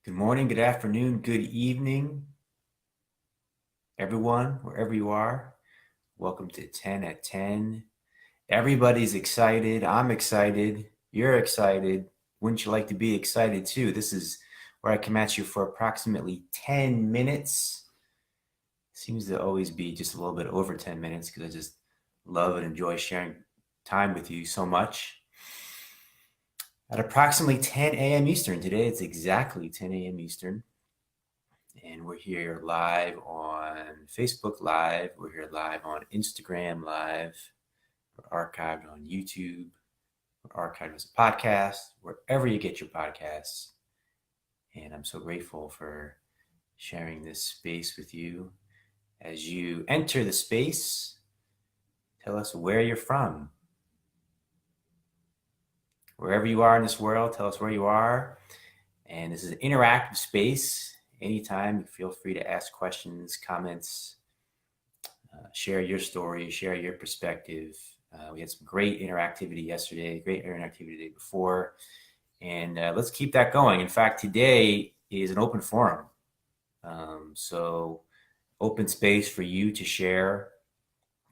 Good morning, good afternoon, good evening, everyone, wherever you are. Welcome to 10 at 10. Everybody's excited. I'm excited. You're excited. Wouldn't you like to be excited too? This is where I come at you for approximately 10 minutes. Seems to always be just a little bit over 10 minutes because I just love and enjoy sharing time with you so much. At approximately 10 a.m. Eastern today, it's exactly 10 a.m. Eastern. And we're here live on Facebook Live. We're here live on Instagram Live. We're archived on YouTube. We're archived as a podcast, wherever you get your podcasts. And I'm so grateful for sharing this space with you. As you enter the space, tell us where you're from. Wherever you are in this world, tell us where you are. And this is an interactive space. Anytime, feel free to ask questions, comments, share your story, share your perspective. We had some great interactivity yesterday, great interactivity the day before, and let's keep that going. In fact, today is an open forum. So open space for you to share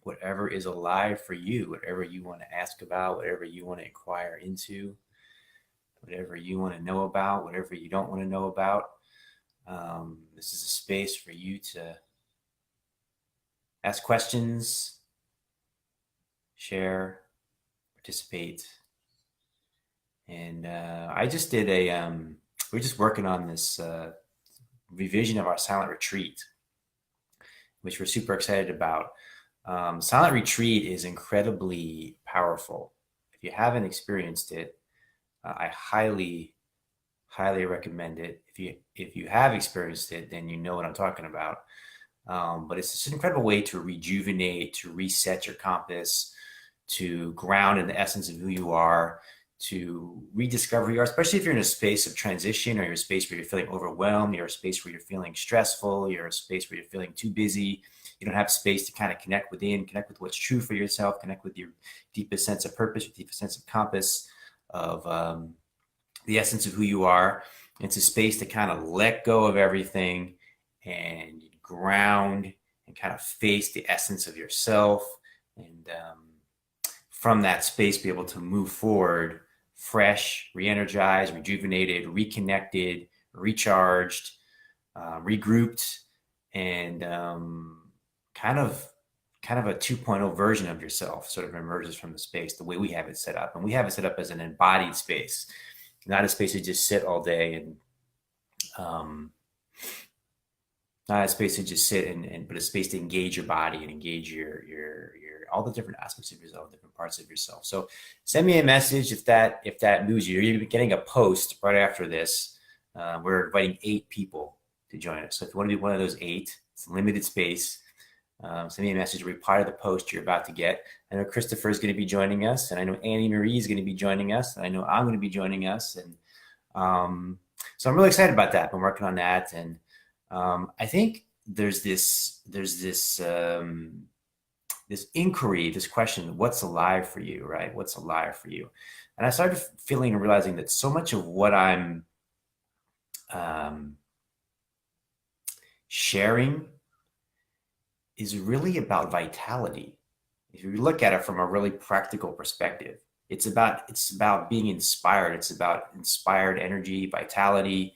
whatever is alive for you, whatever you want to ask about, whatever you want to inquire into, whatever you want to know about, whatever you don't want to know about. This is a space for you to ask questions, share, participate. And I just did we're just working on this revision of our silent retreat, which we're super excited about. Silent retreat is incredibly powerful. If you haven't experienced it, I highly recommend it. If you have experienced it, then you know what I'm talking about. But it's just an incredible way to rejuvenate, to reset your compass, to ground in the essence of who you are, to rediscover who you are, especially if you're in a space of transition, or you're in a space where you're feeling overwhelmed, you're in a space where you're feeling stressful, you're in a space where you're feeling too busy, you don't have space to kind of connect within, connect with what's true for yourself, connect with your deepest sense of purpose, your deepest sense of compass, of the essence of who you are. It's a space to kind of let go of everything and ground and kind of face the essence of yourself, and from that space be able to move forward fresh, re-energized, rejuvenated, reconnected, recharged, regrouped, and kind of a 2.0 version of yourself sort of emerges from the space the way we have it set up. And we have it set up as an embodied space, not a space to just sit all day, and not a space to just sit but a space to engage your body and engage your all the different aspects of yourself, different parts of yourself. So send me a message if that moves you. You're getting a post right after this. We're inviting 8 people to join us. So if you want to be one of those 8, it's a limited space. Send me a message, reply to the post you're about to get. I know Christopher is going to be joining us, and I know Annie Marie is going to be joining us, and I know I'm going to be joining us. And so I'm really excited about that. I've been working on that. And I think there's this inquiry, this question, what's alive for you, right? What's alive for you? And I started feeling and realizing that so much of what I'm sharing is really about vitality. If you look at it from a really practical perspective, it's about being inspired. It's about inspired energy, vitality.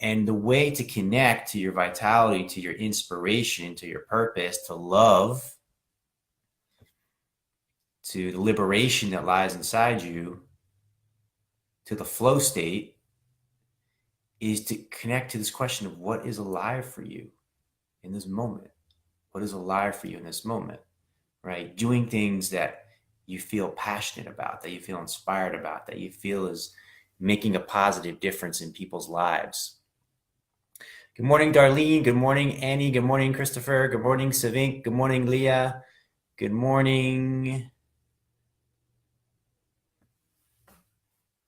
And the way to connect to your vitality, to your inspiration, to your purpose, to love, to the liberation that lies inside you, to the flow state, is to connect to this question of what is alive for you in this moment. What is alive for you in this moment, right? Doing things that you feel passionate about, that you feel inspired about, that you feel is making a positive difference in people's lives. Good morning, Darlene. Good morning, Annie. Good morning, Christopher. Good morning, Savink. Good morning, Leah. Good morning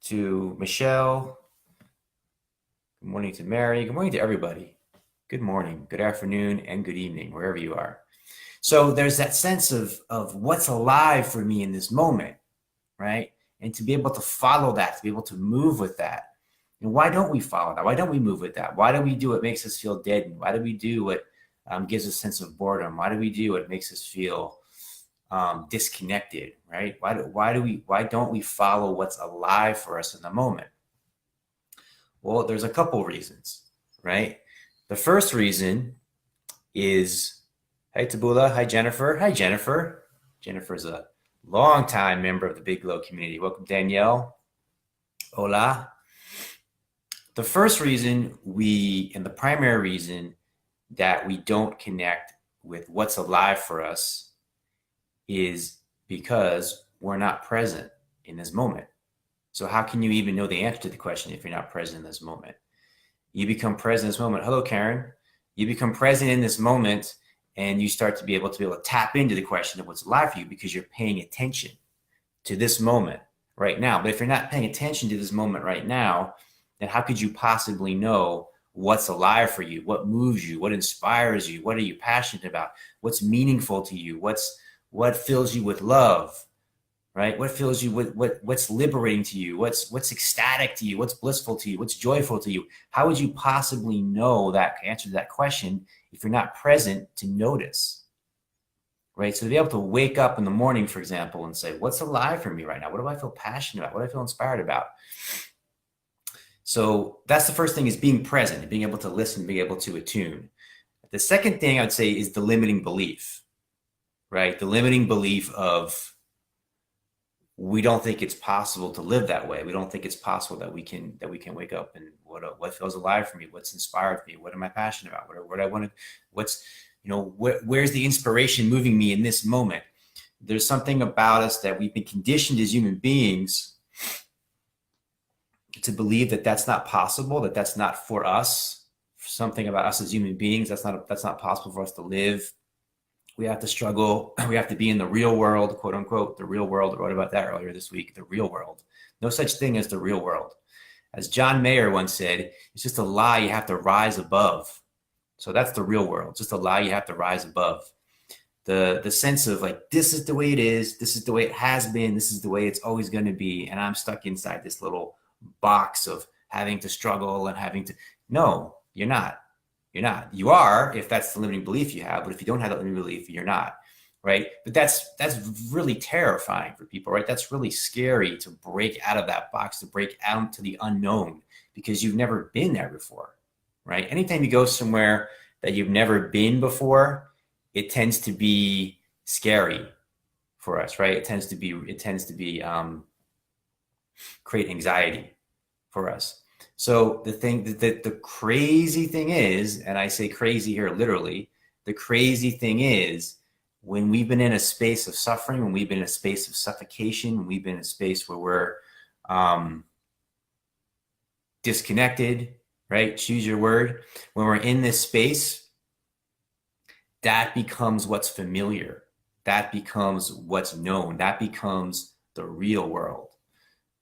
to Michelle. Good morning to Mary. Good morning to everybody. Good morning, good afternoon, and good evening, wherever you are. So there's that sense of what's alive for me in this moment, right? And to be able to follow that, to be able to move with that, And why don't we follow that? Why don't we move with that? Why do we do what makes us feel deadened? Why do we do what gives us a sense of boredom? Why do we do what makes us feel disconnected, right? Why don't we follow what's alive for us in the moment? Well, there's a couple reasons, right? The first reason is, hi Tabula, hi Jennifer. Hi Jennifer. Jennifer's a longtime member of the Big Glow community. Welcome, Danielle. Hola. The first reason and the primary reason that we don't connect with what's alive for us is because we're not present in this moment. So how can you even know the answer to the question if you're not present in this moment? You become present in this moment. Hello, Karen. You become present in this moment and you start to be able to tap into the question of what's alive for you because you're paying attention to this moment right now. But if you're not paying attention to this moment right now, then how could you possibly know what's alive for you? What moves you? What inspires you? What are you passionate about? What's meaningful to you? What fills you with love, right? What fills you with what's liberating to you? What's ecstatic to you? What's blissful to you? What's joyful to you? How would you possibly know that answer to that question if you're not present to notice, right? So to be able to wake up in the morning, for example, and say, what's alive for me right now? What do I feel passionate about? What do I feel inspired about? So that's the first thing, is being present and being able to listen, being able to attune. The second thing I would say is the limiting belief, right? The limiting belief of, we don't think it's possible to live that way. We don't think it's possible that we can wake up and what feels alive for me, what's inspired me, what am I passionate about, what I want to, where's the inspiration moving me in this moment? There's something about us that we've been conditioned as human beings to believe that that's not possible, that that's not for us. Something about us as human beings, that's not possible for us to live. We have to struggle. We have to be in the real world, quote unquote, the real world. I wrote about that earlier this week, the real world. No such thing as the real world. As John Mayer once said, it's just a lie you have to rise above. So that's the real world. It's just a lie you have to rise above. The sense of like, this is the way it is. This is the way it has been. This is the way it's always going to be. And I'm stuck inside this little box of having to struggle and having to, no, you're not. You're not. You are, if that's the limiting belief you have, but if you don't have that limiting belief, you're not, right? But that's really terrifying for people, right? That's really scary to break out of that box, to break out to the unknown, because you've never been there before, right? Anytime you go somewhere that you've never been before, it tends to be scary for us, right? It tends to be create anxiety for us. So the crazy thing is, and I say crazy here literally, the crazy thing is, when we've been in a space of suffering, when we've been in a space of suffocation, when we've been in a space where we're disconnected, right? Choose your word. When we're in this space, that becomes what's familiar. That becomes what's known. That becomes the real world,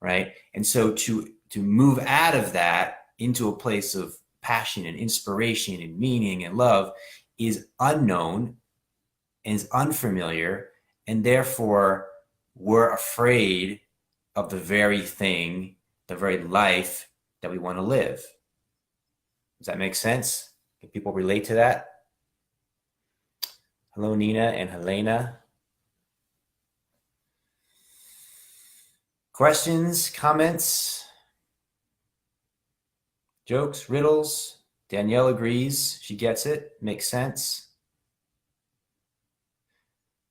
right? And so to move out of that into a place of passion and inspiration and meaning and love is unknown and is unfamiliar, and therefore we're afraid of the very thing, the very life that we want to live. Does that make sense? Can people relate to that? Hello, Nina and Helena. Questions, comments? Jokes, riddles? Danielle agrees. She gets it. Makes sense.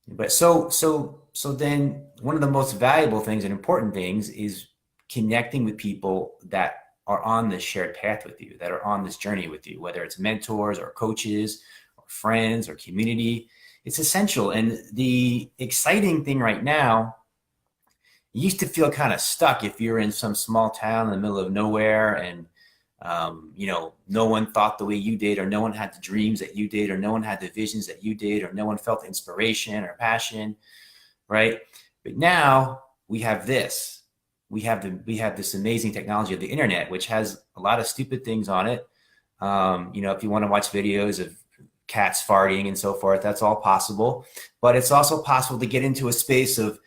But so then one of the most valuable things and important things is connecting with people that are on this shared path with you, that are on this journey with you, whether it's mentors or coaches or friends or community. It's essential. And the exciting thing right now, you used to feel kind of stuck if you're in some small town in the middle of nowhere and no one thought the way you did, or no one had the dreams that you did, or no one had the visions that you did, or no one felt inspiration or passion, right? But now we have this. We have this amazing technology of the internet, which has a lot of stupid things on it. If you want to watch videos of cats farting and so forth, that's all possible. But it's also possible to get into a space of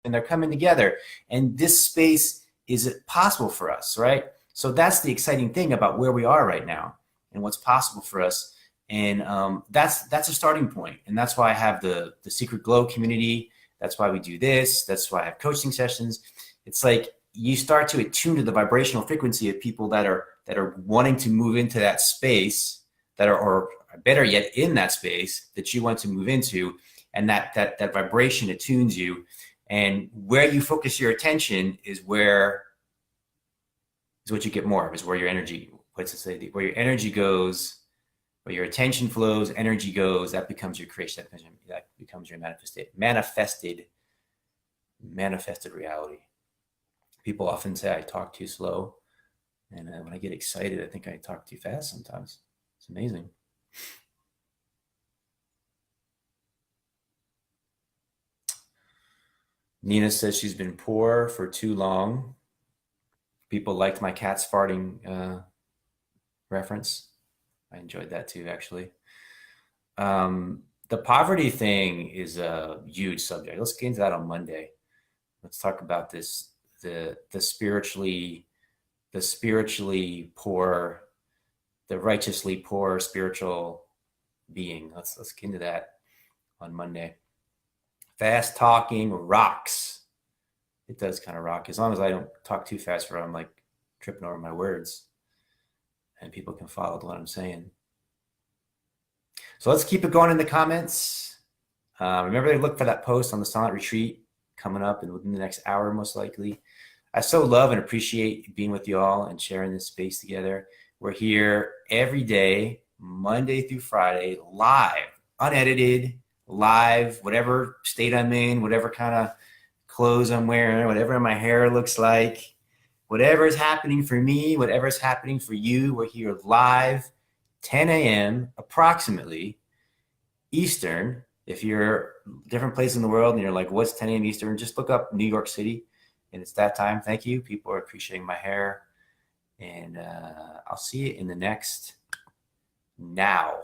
and they're coming together. And this space is possible for us, right? So that's the exciting thing about where we are right now and what's possible for us. And that's a starting point. And that's why I have the Secret Glow community. That's why we do this. That's why I have coaching sessions. It's like you start to attune to the vibrational frequency of people that are wanting to move into that space, that are, or better yet, in that space that you want to move into, and that vibration attunes you. And where you focus your attention is what you get more of, is where your energy, where your energy goes, where your attention flows, energy goes, that becomes your creation, that becomes your manifested reality. People often say I talk too slow, and when I get excited, I think I talk too fast sometimes. It's amazing. Nina says she's been poor for too long. People liked my cat's farting reference. I enjoyed that too, actually. The poverty thing is a huge subject. Let's get into that on Monday. Let's talk about this, the spiritually poor, the righteously poor spiritual being. Let's get into that on Monday. Fast talking rocks. It does kind of rock, as long as I don't talk too fast where I'm like tripping over my words and people can follow what I'm saying. So let's keep it going in the comments. Remember to look for that post on the silent retreat coming up and within the next hour, most likely. I so love and appreciate being with you all and sharing this space together. We're here every day, Monday through Friday, live, unedited, live, whatever state I'm in, whatever kind of clothes I'm wearing, whatever my hair looks like, whatever is happening for me, whatever is happening for you. We're here live, 10 a.m. approximately Eastern. If you're a different place in the world and you're like, what's 10 a.m. Eastern? Just look up New York City and it's that time. Thank you. People are appreciating my hair, and I'll see you in the next now.